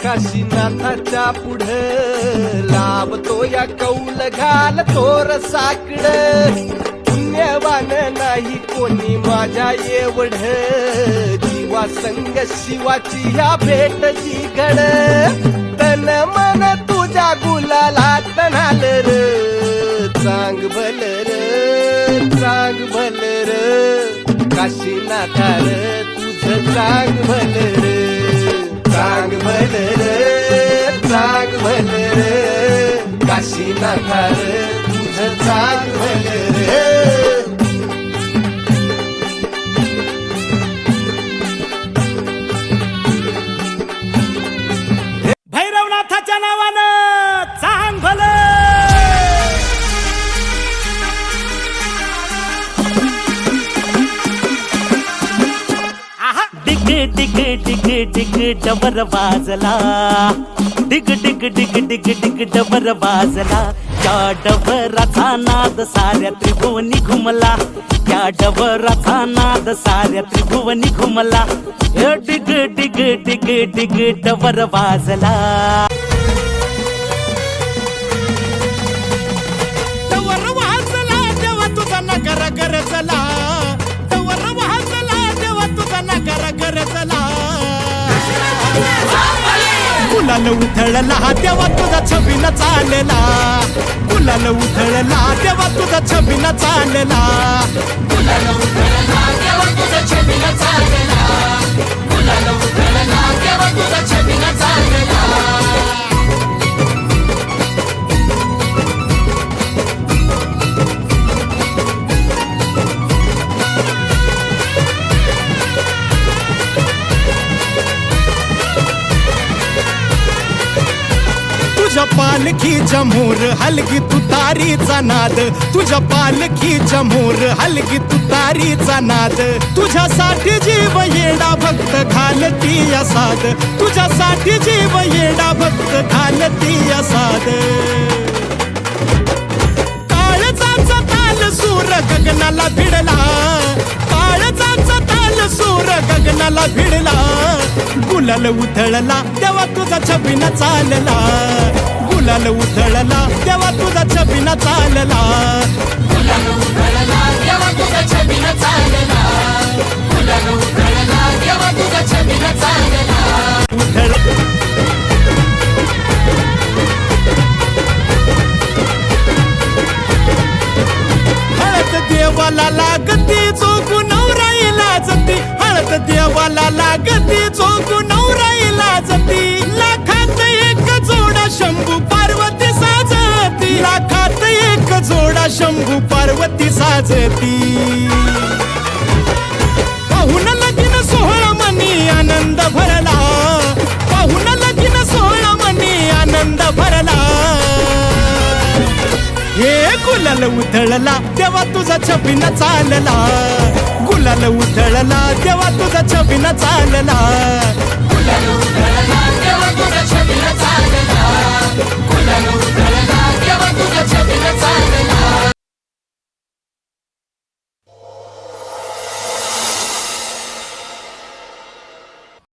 काशीनाथाच्या पुढं लावतो या कौल घाल तोर साकड पुण्यवान नाही कोणी माझ्या एवढ जीवा संग शिवाची या भेट जी घड तन मन तुझ्या गुलालात नाल र चांग भल र चांग भल र काशीनाथा र तुझ चांग भल र चांग भल र चांग भल र काशीनाथा र तुझ चांग भल र भैरवनाथाच्या नावानं चांग भलं डिग डिग डिग डिग डबर वाजला डिग डिग डिग डिग डिग डबर वाजला त्या डबराचा नाद साऱ्या त्रिभुवनी घुमला त्या डबराचा नाद साऱ्या त्रिभुवनी घुमला डिग डिग डिग डिग डबर वाजला डबर वाजला देवा तुझा नगर गरजला डबर वाजला देवा तुझा नगर गरजला गुलाल उधळला देवा तुझा छबीनं चालला गुलाल उधळला देवा तुझा छबीनं चालला गुलाल उधळला देवा तुझा छबीनं चालला गुलाल उधळला देवा तुझा छबीनं चालला तुझ्या पालखीच्या मोर हलगी तुतारीचा नाद तुझ्या पालखीच्या मोर हलगी तुतारीचा नाद तुझ्यासाठी जीव येडा भक्त घालती साद तुझ्यासाठी जीव येडा भक्त घालती साद काळजाचा ताल सूर गगनाला भिडला काळजाचा ताल सूर गगनाला भिडला गुलाल उधळला तेव्हा तुझा छबीनं चालला गुलाल उधळला तेव्हा तुझा छबीनं चालला गुलाल उधळला तेव्हा तुझा छबीनं चालला गुलाल उधळला तेव्हा तुझा छबीनं चालला उधळ हळद देवाला लागती चोकू नवराईला जती हळद देवाला लागती चोकू नवराईला जती लाखात एक जोडा शंभू पार्वती साजती लाखात एक जोडा शंभू पार्वती साजती पाहून लगीन सोहळा मनी आनंद भरला पाहून लगीन सोहळा मनी आनंद भरला हे गुलाल उधळला तेव्हा तुझा छबीनं चालला गुलाल उधळला तेव्हा तुझा छबीनं चालला गुलाल उधळला तेव्हा तुझा